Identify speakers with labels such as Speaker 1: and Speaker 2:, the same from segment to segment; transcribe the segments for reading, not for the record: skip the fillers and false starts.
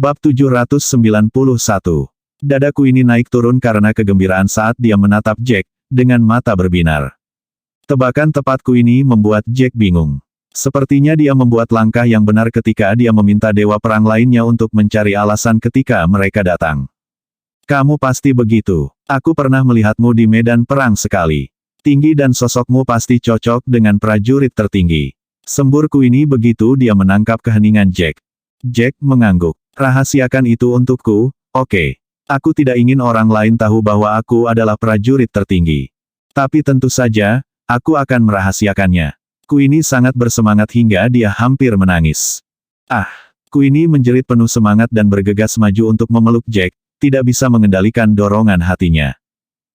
Speaker 1: Bab 791. Dada Queenie naik turun karena kegembiraan saat dia menatap Jack, dengan mata berbinar. Tebakan tepat Queenie membuat Jack bingung. Sepertinya dia membuat langkah yang benar ketika dia meminta dewa perang lainnya untuk mencari alasan ketika mereka datang. Kamu pasti begitu. Aku pernah melihatmu di medan perang sekali. Tinggi dan sosokmu pasti cocok dengan prajurit tertinggi. Sembur Queenie begitu dia menangkap keheningan Jack. Jack mengangguk. Rahasiakan itu untukku, oke. Aku tidak ingin orang lain tahu bahwa aku adalah prajurit tertinggi. Tapi tentu saja, aku akan merahasiakannya. Queenie sangat bersemangat hingga dia hampir menangis. Ah! Queenie menjerit penuh semangat dan bergegas maju untuk memeluk Jack, tidak bisa mengendalikan dorongan hatinya.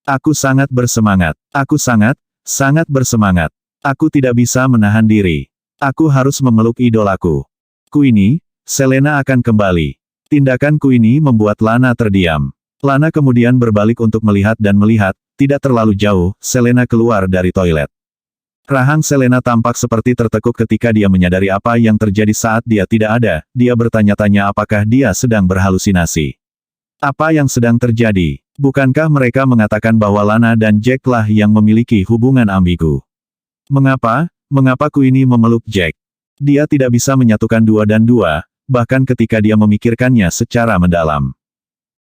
Speaker 1: Aku sangat bersemangat. Aku sangat bersemangat. Aku tidak bisa menahan diri. Aku harus memeluk idolaku. Queenie, Selena akan kembali. Tindakan Queenie membuat Lana terdiam. Lana kemudian berbalik untuk melihat dan melihat, tidak terlalu jauh, Selena keluar dari toilet. Rahang Selena tampak seperti tertekuk ketika dia menyadari apa yang terjadi saat dia tidak ada, dia bertanya-tanya apakah dia sedang berhalusinasi. Apa yang sedang terjadi? Bukankah mereka mengatakan bahwa Lana dan Jack lah yang memiliki hubungan ambigu? Mengapa Queenie memeluk Jack? Dia tidak bisa menyatukan dua dan dua, bahkan ketika dia memikirkannya secara mendalam.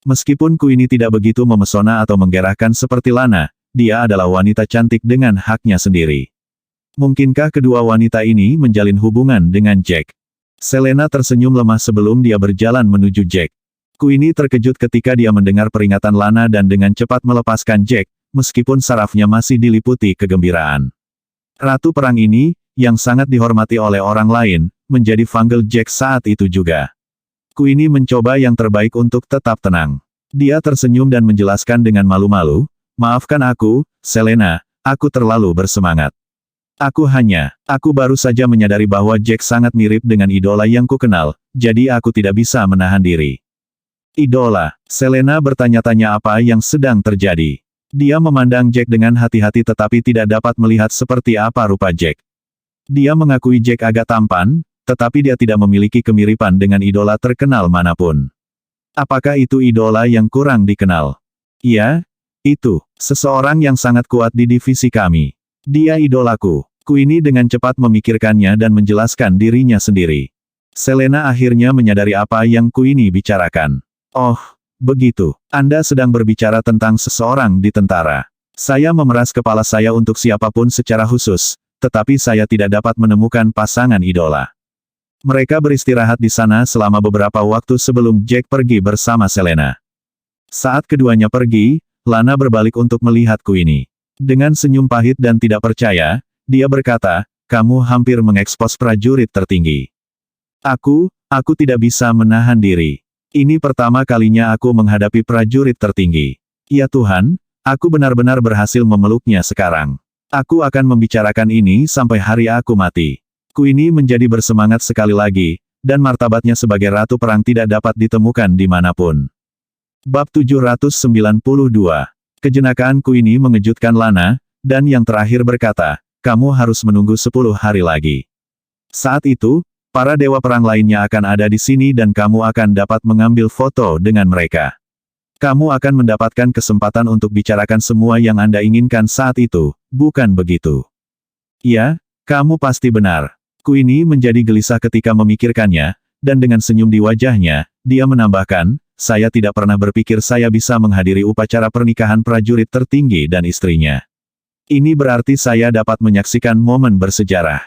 Speaker 1: Meskipun Queenie tidak begitu memesona atau menggerahkan seperti Lana, dia adalah wanita cantik dengan haknya sendiri. Mungkinkah kedua wanita ini menjalin hubungan dengan Jack? Selena tersenyum lemah sebelum dia berjalan menuju Jack. Queenie terkejut ketika dia mendengar peringatan Lana dan dengan cepat melepaskan Jack, meskipun sarafnya masih diliputi kegembiraan. Ratu perang ini, yang sangat dihormati oleh orang lain, menjadi Vangle Jack saat itu juga. Queenie mencoba yang terbaik untuk tetap tenang. Dia tersenyum dan menjelaskan dengan malu-malu, maafkan aku, Selena, aku terlalu bersemangat. Aku baru saja menyadari bahwa Jack sangat mirip dengan idola yang kukenal, jadi aku tidak bisa menahan diri. Idola, Selena bertanya-tanya apa yang sedang terjadi. Dia memandang Jack dengan hati-hati tetapi tidak dapat melihat seperti apa rupa Jack. Dia mengakui Jack agak tampan, tetapi dia tidak memiliki kemiripan dengan idola terkenal manapun. Apakah itu idola yang kurang dikenal? Iya, itu, seseorang yang sangat kuat di divisi kami. Dia idolaku. Queenie dengan cepat memikirkannya dan menjelaskan dirinya sendiri. Selena akhirnya menyadari apa yang Queenie bicarakan. Oh, begitu. Anda sedang berbicara tentang seseorang di tentara. Saya memeras kepala saya untuk siapapun secara khusus, tetapi saya tidak dapat menemukan pasangan idola. Mereka beristirahat di sana selama beberapa waktu sebelum Jack pergi bersama Selena. Saat keduanya pergi, Lana berbalik untuk melihat Queenie. Dengan senyum pahit dan tidak percaya, dia berkata, kamu hampir mengekspos prajurit tertinggi. Aku tidak bisa menahan diri. Ini pertama kalinya aku menghadapi prajurit tertinggi. Ya Tuhan, aku benar-benar berhasil memeluknya sekarang. Aku akan membicarakan ini sampai hari aku mati. Queenie menjadi bersemangat sekali lagi, dan martabatnya sebagai ratu perang tidak dapat ditemukan dimanapun. Bab 792. Kejenakaan Queenie mengejutkan Lana, dan yang terakhir berkata, kamu harus menunggu 10 hari lagi. Saat itu, para dewa perang lainnya akan ada di sini dan kamu akan dapat mengambil foto dengan mereka. Kamu akan mendapatkan kesempatan untuk bicarakan semua yang Anda inginkan saat itu, bukan begitu? Ya, kamu pasti benar. Queenie menjadi gelisah ketika memikirkannya, dan dengan senyum di wajahnya, dia menambahkan, saya tidak pernah berpikir saya bisa menghadiri upacara pernikahan prajurit tertinggi dan istrinya. Ini berarti saya dapat menyaksikan momen bersejarah.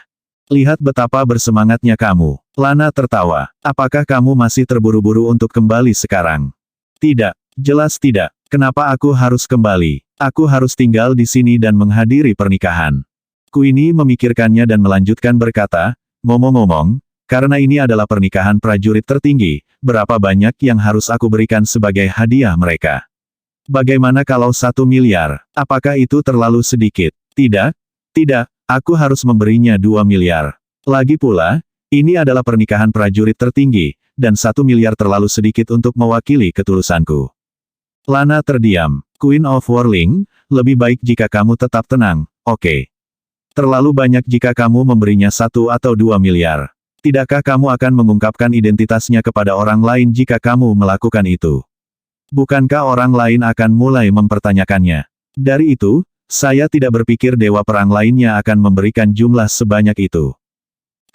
Speaker 1: Lihat betapa bersemangatnya kamu. Lana tertawa. Apakah kamu masih terburu-buru untuk kembali sekarang? Tidak, jelas tidak. Kenapa aku harus kembali? Aku harus tinggal di sini dan menghadiri pernikahan. Queenie memikirkannya dan melanjutkan berkata, ngomong-ngomong, karena ini adalah pernikahan prajurit tertinggi, berapa banyak yang harus aku berikan sebagai hadiah mereka? Bagaimana kalau 1 miliar? Apakah itu terlalu sedikit? Tidak, aku harus memberinya 2 miliar. Lagi pula, ini adalah pernikahan prajurit tertinggi, dan 1 miliar terlalu sedikit untuk mewakili ketulusanku. Lana terdiam. Queen of Whirling, lebih baik jika kamu tetap tenang, oke. Terlalu banyak jika kamu memberinya 1 atau 2 miliar. Tidakkah kamu akan mengungkapkan identitasnya kepada orang lain jika kamu melakukan itu? Bukankah orang lain akan mulai mempertanyakannya? Dari itu, saya tidak berpikir dewa perang lainnya akan memberikan jumlah sebanyak itu.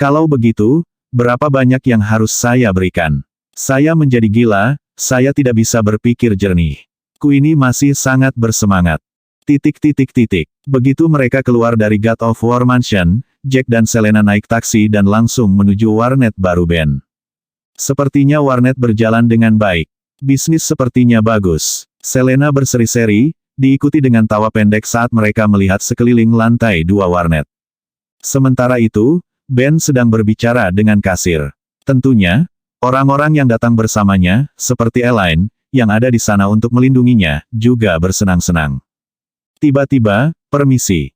Speaker 1: Kalau begitu, berapa banyak yang harus saya berikan? Saya menjadi gila, saya tidak bisa berpikir jernih. Queenie masih sangat bersemangat. Begitu mereka keluar dari God of War Mansion, Jack dan Selena naik taksi dan langsung menuju warnet baru Ben. Sepertinya warnet berjalan dengan baik. Bisnis sepertinya bagus. Selena berseri-seri, diikuti dengan tawa pendek saat mereka melihat sekeliling lantai 2 warnet. Sementara itu, Ben sedang berbicara dengan kasir. Tentunya, orang-orang yang datang bersamanya, seperti Elaine, yang ada di sana untuk melindunginya, juga bersenang-senang. Tiba-tiba, permisi.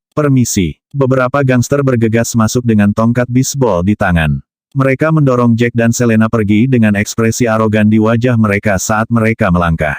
Speaker 1: Beberapa gangster bergegas masuk dengan tongkat bisbol di tangan. Mereka mendorong Jack dan Selena pergi dengan ekspresi arogan di wajah mereka saat mereka melangkah.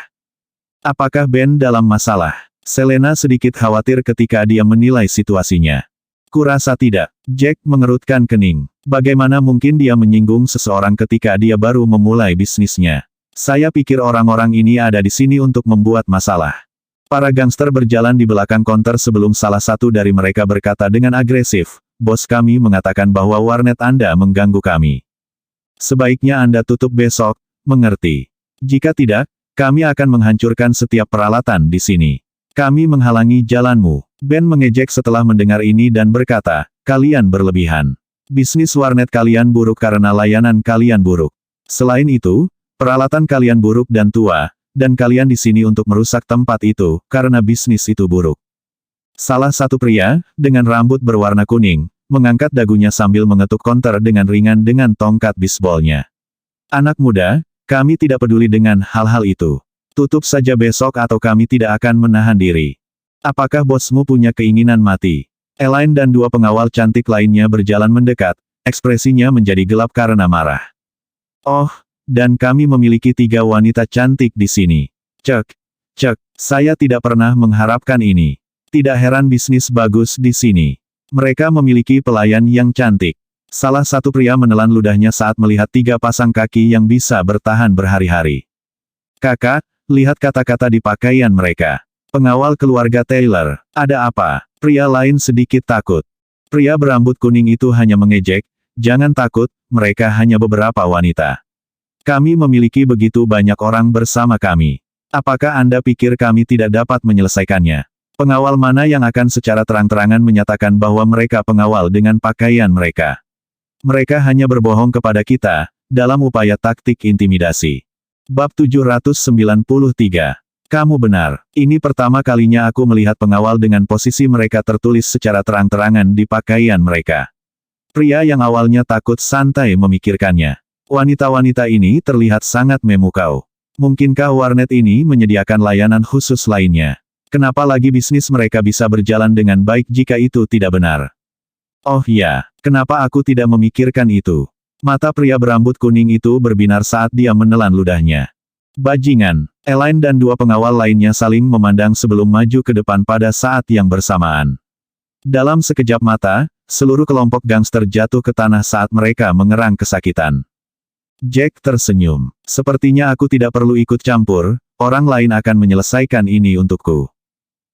Speaker 1: Apakah Ben dalam masalah? Selena sedikit khawatir ketika dia menilai situasinya. Kurasa tidak. Jack mengerutkan kening. Bagaimana mungkin dia menyinggung seseorang ketika dia baru memulai bisnisnya? Saya pikir orang-orang ini ada di sini untuk membuat masalah. Para gangster berjalan di belakang konter sebelum salah satu dari mereka berkata dengan agresif, "Bos kami mengatakan bahwa warnet Anda mengganggu kami. Sebaiknya Anda tutup besok, mengerti? Jika tidak, kami akan menghancurkan setiap peralatan di sini. Kami menghalangi jalanmu." Ben mengejek setelah mendengar ini dan berkata, "Kalian berlebihan. Bisnis warnet kalian buruk karena layanan kalian buruk. Selain itu, peralatan kalian buruk dan tua. Dan kalian di sini untuk merusak tempat itu, karena bisnis itu buruk." Salah satu pria, dengan rambut berwarna kuning, mengangkat dagunya sambil mengetuk konter dengan ringan dengan tongkat bisbolnya. "Anak muda, kami tidak peduli dengan hal-hal itu. Tutup saja besok atau kami tidak akan menahan diri. Apakah bosmu punya keinginan mati?" Elaine dan 2 pengawal cantik lainnya berjalan mendekat, ekspresinya menjadi gelap karena marah. "Oh, dan kami memiliki 3 wanita cantik di sini. Cek, saya tidak pernah mengharapkan ini. Tidak heran bisnis bagus di sini. Mereka memiliki pelayan yang cantik." Salah satu pria menelan ludahnya saat melihat 3 pasang kaki yang bisa bertahan berhari-hari. "Kakak, lihat kata-kata di pakaian mereka. Pengawal keluarga Taylor, ada apa?" Pria lain sedikit takut. Pria berambut kuning itu hanya mengejek, "Jangan takut, mereka hanya beberapa wanita. Kami memiliki begitu banyak orang bersama kami. Apakah Anda pikir kami tidak dapat menyelesaikannya? Pengawal mana yang akan secara terang-terangan menyatakan bahwa mereka pengawal dengan pakaian mereka? Mereka hanya berbohong kepada kita, dalam upaya taktik intimidasi." Bab 793. Kamu benar. Ini pertama kalinya aku melihat pengawal dengan posisi mereka tertulis secara terang-terangan di pakaian mereka. Pria yang awalnya takut santai memikirkannya. Wanita-wanita ini terlihat sangat memukau. Mungkinkah warnet ini menyediakan layanan khusus lainnya? Kenapa lagi bisnis mereka bisa berjalan dengan baik jika itu tidak benar? Oh ya, kenapa aku tidak memikirkan itu? Mata pria berambut kuning itu berbinar saat dia menelan ludahnya. Bajingan, Elaine dan 2 pengawal lainnya saling memandang sebelum maju ke depan pada saat yang bersamaan. Dalam sekejap mata, seluruh kelompok gangster jatuh ke tanah saat mereka mengerang kesakitan. Jack tersenyum. "Sepertinya aku tidak perlu ikut campur, orang lain akan menyelesaikan ini untukku."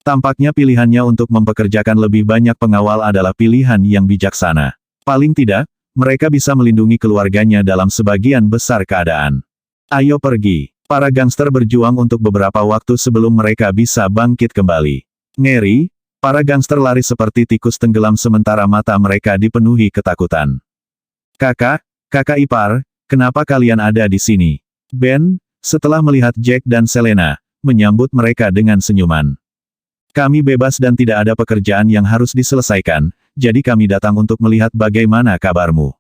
Speaker 1: Tampaknya pilihannya untuk mempekerjakan lebih banyak pengawal adalah pilihan yang bijaksana. Paling tidak, mereka bisa melindungi keluarganya dalam sebagian besar keadaan. "Ayo pergi." Para gangster berjuang untuk beberapa waktu sebelum mereka bisa bangkit kembali. Ngeri, para gangster lari seperti tikus tenggelam sementara mata mereka dipenuhi ketakutan. Kakak ipar, kenapa kalian ada di sini?" Ben, setelah melihat Jack dan Selena, menyambut mereka dengan senyuman. "Kami bebas dan tidak ada pekerjaan yang harus diselesaikan, jadi kami datang untuk melihat bagaimana kabarmu."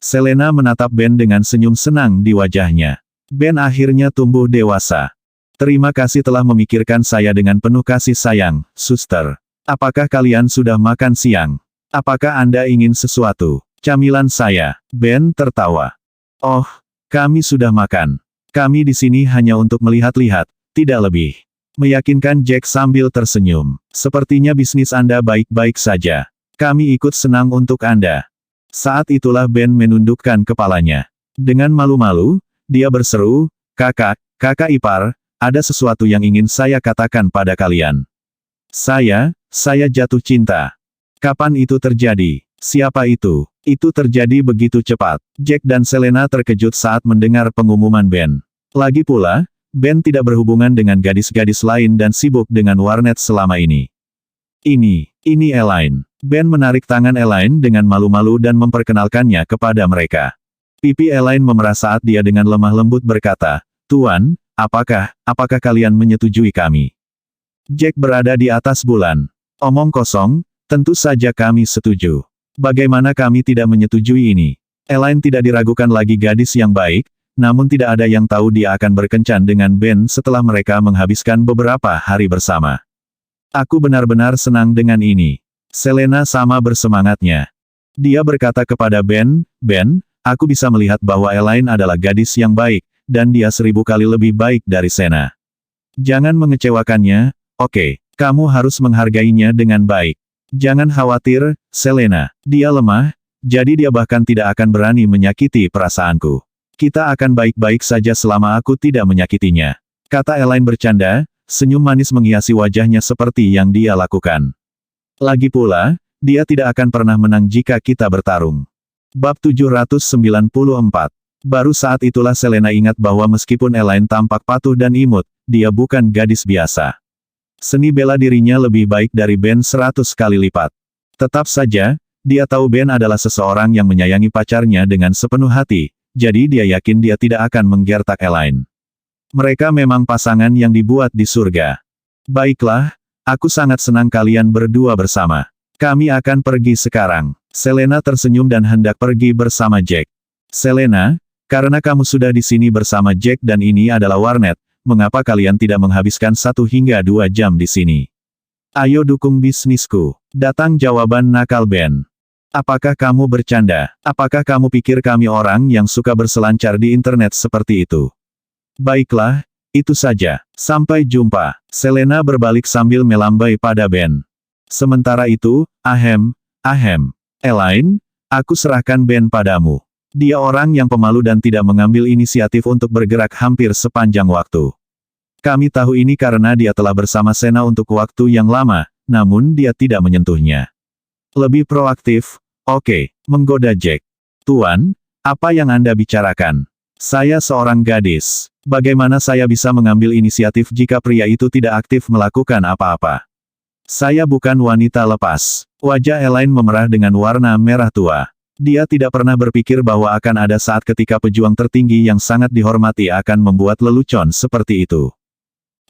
Speaker 1: Selena menatap Ben dengan senyum senang di wajahnya. Ben akhirnya tumbuh dewasa. "Terima kasih telah memikirkan saya dengan penuh kasih sayang, suster. Apakah kalian sudah makan siang? Apakah Anda ingin sesuatu? Camilan saya." Ben tertawa. "Oh, kami sudah makan. Kami di sini hanya untuk melihat-lihat, tidak lebih." Meyakinkan Jack sambil tersenyum. "Sepertinya bisnis Anda baik-baik saja. Kami ikut senang untuk Anda." Saat itulah Ben menundukkan kepalanya. Dengan malu-malu, dia berseru, "Kakak, kakak ipar, ada sesuatu yang ingin saya katakan pada kalian. Saya jatuh cinta." "Kapan itu terjadi? Siapa itu?" Itu terjadi begitu cepat. Jack dan Selena terkejut saat mendengar pengumuman Ben. Lagi pula, Ben tidak berhubungan dengan gadis-gadis lain dan sibuk dengan warnet selama ini. Ini Elaine. Ben menarik tangan Elaine dengan malu-malu dan memperkenalkannya kepada mereka. Pipi Elaine memerah saat dia dengan lemah lembut berkata, "Tuan, apakah kalian menyetujui kami?" Jack berada di atas bulan. "Omong kosong, tentu saja kami setuju. Bagaimana kami tidak menyetujui ini?" Elaine tidak diragukan lagi gadis yang baik, namun tidak ada yang tahu dia akan berkencan dengan Ben setelah mereka menghabiskan beberapa hari bersama. "Aku benar-benar senang dengan ini." Selena sama bersemangatnya. Dia berkata kepada Ben, "Ben, aku bisa melihat bahwa Elaine adalah gadis yang baik, dan dia 1000 kali lebih baik dari Sena. Jangan mengecewakannya, oke? Kamu harus menghargainya dengan baik. Jangan khawatir, Selena. Dia lemah, jadi dia bahkan tidak akan berani menyakiti perasaanku. Kita akan baik-baik saja selama aku tidak menyakitinya," kata Elaine bercanda, senyum manis menghiasi wajahnya seperti yang dia lakukan. "Lagi pula, dia tidak akan pernah menang jika kita bertarung." Bab 794. Baru saat itulah Selena ingat bahwa meskipun Elaine tampak patuh dan imut, dia bukan gadis biasa. Seni bela dirinya lebih baik dari Ben 100 kali lipat. Tetap saja, dia tahu Ben adalah seseorang yang menyayangi pacarnya dengan sepenuh hati, jadi dia yakin dia tidak akan menggertak Elaine. Mereka memang pasangan yang dibuat di surga. "Baiklah, aku sangat senang kalian berdua bersama. Kami akan pergi sekarang." Selena tersenyum dan hendak pergi bersama Jack. "Selena, karena kamu sudah di sini bersama Jack dan ini adalah warnet, mengapa kalian tidak menghabiskan 1 hingga 2 jam di sini? Ayo dukung bisnisku." Datang jawaban nakal Ben. "Apakah kamu bercanda? Apakah kamu pikir kami orang yang suka berselancar di internet seperti itu?" "Baiklah, itu saja. Sampai jumpa." Selena berbalik sambil melambai pada Ben. Sementara itu, Elaine, aku serahkan Ben padamu. Dia orang yang pemalu dan tidak mengambil inisiatif untuk bergerak hampir sepanjang waktu. Kami tahu ini karena dia telah bersama Sena untuk waktu yang lama, namun dia tidak menyentuhnya. Lebih proaktif, oke, menggoda Jack. "Tuan, apa yang Anda bicarakan? Saya seorang gadis. Bagaimana saya bisa mengambil inisiatif jika pria itu tidak aktif melakukan apa-apa? Saya bukan wanita lepas." Wajah Elaine memerah dengan warna merah tua. Dia tidak pernah berpikir bahwa akan ada saat ketika pejuang tertinggi yang sangat dihormati akan membuat lelucon seperti itu.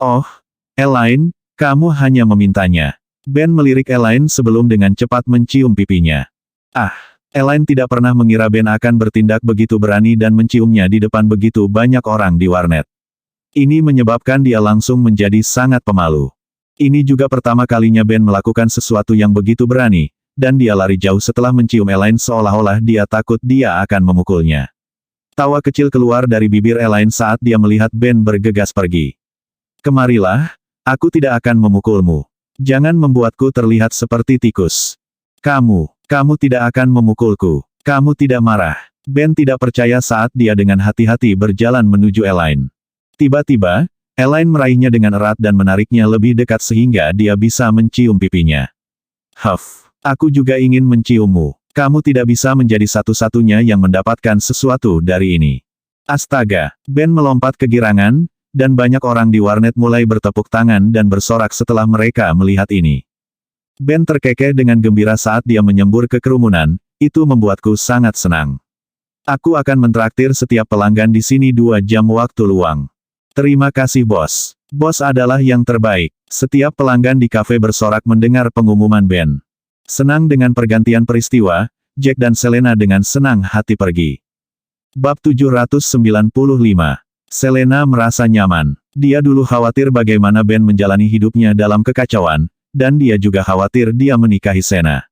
Speaker 1: "Oh, Elaine, kamu hanya memintanya." Ben melirik Elaine sebelum dengan cepat mencium pipinya. Elaine tidak pernah mengira Ben akan bertindak begitu berani dan menciumnya di depan begitu banyak orang di warnet. Ini menyebabkan dia langsung menjadi sangat pemalu. Ini juga pertama kalinya Ben melakukan sesuatu yang begitu berani, dan dia lari jauh setelah mencium Elaine seolah-olah dia takut dia akan memukulnya. Tawa kecil keluar dari bibir Elaine saat dia melihat Ben bergegas pergi. "Kemarilah, aku tidak akan memukulmu. Jangan membuatku terlihat seperti tikus. Kamu tidak akan memukulku. Kamu tidak marah." Ben tidak percaya saat dia dengan hati-hati berjalan menuju Elaine. Tiba-tiba, Elaine meraihnya dengan erat dan menariknya lebih dekat sehingga dia bisa mencium pipinya. Aku juga ingin menciummu. Kamu tidak bisa menjadi satu-satunya yang mendapatkan sesuatu dari ini." Astaga, Ben melompat kegirangan, dan banyak orang di warnet mulai bertepuk tangan dan bersorak setelah mereka melihat ini. Ben terkekeh dengan gembira saat dia menyembur ke kerumunan, "Itu membuatku sangat senang. Aku akan mentraktir setiap pelanggan di sini 2 jam waktu luang. Terima kasih bos. Bos adalah yang terbaik." Setiap pelanggan di kafe bersorak mendengar pengumuman Ben. Senang dengan pergantian peristiwa, Jack dan Selena dengan senang hati pergi. Bab 795. Selena merasa nyaman. Dia dulu khawatir bagaimana Ben menjalani hidupnya dalam kekacauan, dan dia juga khawatir dia menikahi Sena.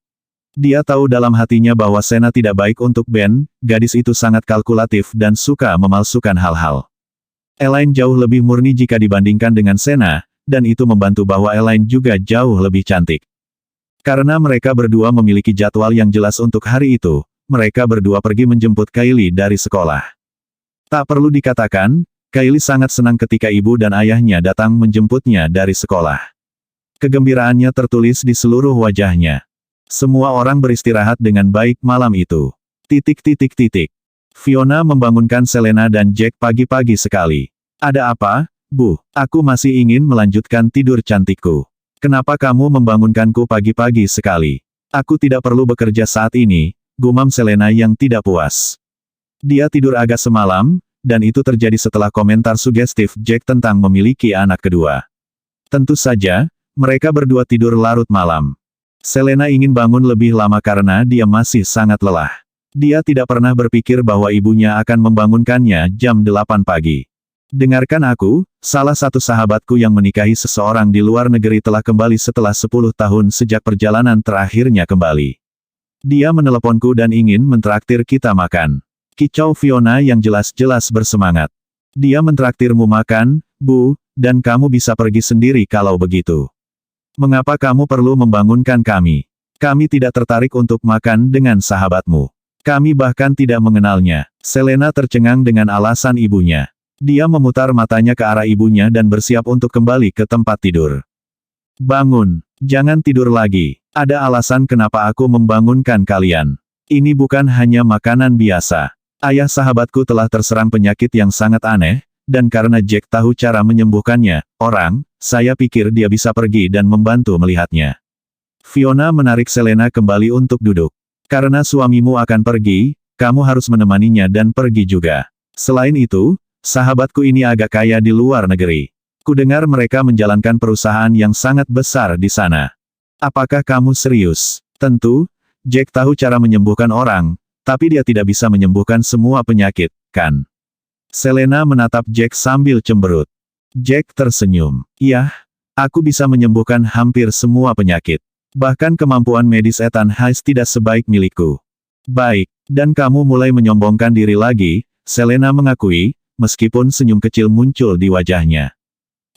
Speaker 1: Dia tahu dalam hatinya bahwa Sena tidak baik untuk Ben, gadis itu sangat kalkulatif dan suka memalsukan hal-hal. Elaine jauh lebih murni jika dibandingkan dengan Sena, dan itu membantu bahwa Elaine juga jauh lebih cantik. Karena mereka berdua memiliki jadwal yang jelas untuk hari itu, mereka berdua pergi menjemput Kylie dari sekolah. Tak perlu dikatakan, Kylie sangat senang ketika ibu dan ayahnya datang menjemputnya dari sekolah. Kegembiraannya tertulis di seluruh wajahnya. Semua orang beristirahat dengan baik malam itu. Fiona membangunkan Selena dan Jack pagi-pagi sekali. Ada apa, Bu? Aku masih ingin melanjutkan tidur cantikku. Kenapa kamu membangunkanku pagi-pagi sekali? Aku tidak perlu bekerja saat ini, gumam Selena yang tidak puas. Dia tidur agak semalam, dan itu terjadi setelah komentar sugestif Jack tentang memiliki anak kedua. Tentu saja, mereka berdua tidur larut malam. Selena ingin bangun lebih lama karena dia masih sangat lelah. Dia tidak pernah berpikir bahwa ibunya akan membangunkannya jam 8 pagi. Dengarkan aku, salah satu sahabatku yang menikahi seseorang di luar negeri telah kembali setelah 10 tahun sejak perjalanan terakhirnya kembali. Dia meneleponku dan ingin mentraktir kita makan. Kicau Fiona yang jelas-jelas bersemangat. Dia mentraktirmu makan, Bu, dan kamu bisa pergi sendiri kalau begitu. Mengapa kamu perlu membangunkan kami? Kami tidak tertarik untuk makan dengan sahabatmu. Kami bahkan tidak mengenalnya. Selena tercengang dengan alasan ibunya. Dia memutar matanya ke arah ibunya dan bersiap untuk kembali ke tempat tidur. Bangun, jangan tidur lagi. Ada alasan kenapa aku membangunkan kalian. Ini bukan hanya makanan biasa. Ayah sahabatku telah terserang penyakit yang sangat aneh, dan karena Jack tahu cara menyembuhkannya, saya pikir dia bisa pergi dan membantu melihatnya. Fiona menarik Selena kembali untuk duduk. Karena suamimu akan pergi, kamu harus menemaninya dan pergi juga. Selain itu, sahabatku ini agak kaya di luar negeri. Kudengar mereka menjalankan perusahaan yang sangat besar di sana. Apakah kamu serius? Tentu, Jack tahu cara menyembuhkan orang, tapi dia tidak bisa menyembuhkan semua penyakit, kan? Selena menatap Jack sambil cemberut. Jack tersenyum. Iya, aku bisa menyembuhkan hampir semua penyakit. Bahkan kemampuan medis Ethan Hayes tidak sebaik milikku. Baik, dan kamu mulai menyombongkan diri lagi, Selena mengakui, meskipun senyum kecil muncul di wajahnya.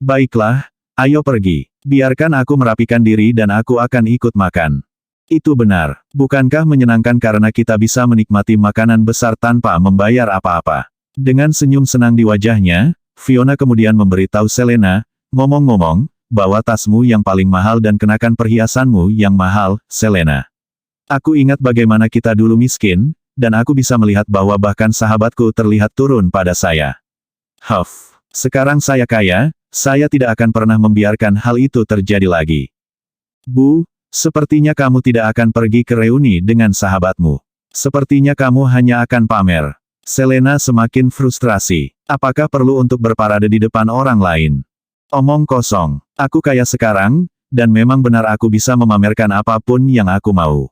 Speaker 1: Baiklah, ayo pergi. Biarkan aku merapikan diri dan aku akan ikut makan. Itu benar. Bukankah menyenangkan karena kita bisa menikmati makanan besar tanpa membayar apa-apa? Dengan senyum senang di wajahnya, Fiona kemudian memberitahu Selena, ngomong-ngomong, bawa tasmu yang paling mahal dan kenakan perhiasanmu yang mahal, Selena. Aku ingat bagaimana kita dulu miskin, dan aku bisa melihat bahwa bahkan sahabatku terlihat turun pada saya. Huff, sekarang saya kaya, saya tidak akan pernah membiarkan hal itu terjadi lagi. Bu, sepertinya kamu tidak akan pergi ke reuni dengan sahabatmu. Sepertinya kamu hanya akan pamer. Selena semakin frustrasi. Apakah perlu untuk berparade di depan orang lain? Omong kosong. Aku kaya sekarang, dan memang benar aku bisa memamerkan apapun yang aku mau.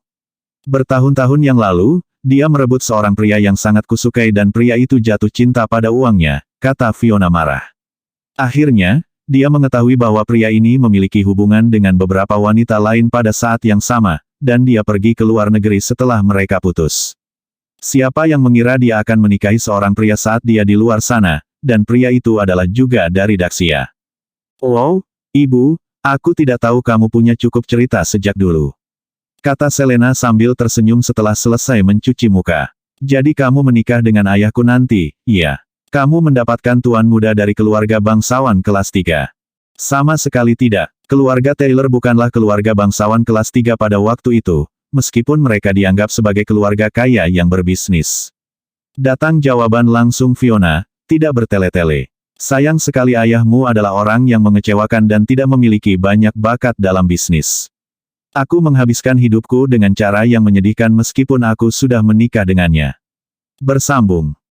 Speaker 1: Bertahun-tahun yang lalu, dia merebut seorang pria yang sangat kusukai dan pria itu jatuh cinta pada uangnya, kata Fiona marah. Akhirnya, dia mengetahui bahwa pria ini memiliki hubungan dengan beberapa wanita lain pada saat yang sama, dan dia pergi ke luar negeri setelah mereka putus. Siapa yang mengira dia akan menikahi seorang pria saat dia di luar sana, dan pria itu adalah juga dari Daxia. Oh, Ibu, aku tidak tahu kamu punya cukup cerita sejak dulu. Kata Selena sambil tersenyum setelah selesai mencuci muka. Jadi kamu menikah dengan ayahku nanti, iya. Kamu mendapatkan tuan muda dari keluarga bangsawan kelas 3. Sama sekali tidak, keluarga Taylor bukanlah keluarga bangsawan kelas 3 pada waktu itu, meskipun mereka dianggap sebagai keluarga kaya yang berbisnis. Datang jawaban langsung Fiona, tidak bertele-tele. Sayang sekali ayahmu adalah orang yang mengecewakan dan tidak memiliki banyak bakat dalam bisnis. Aku menghabiskan hidupku dengan cara yang menyedihkan meskipun aku sudah menikah dengannya. Bersambung.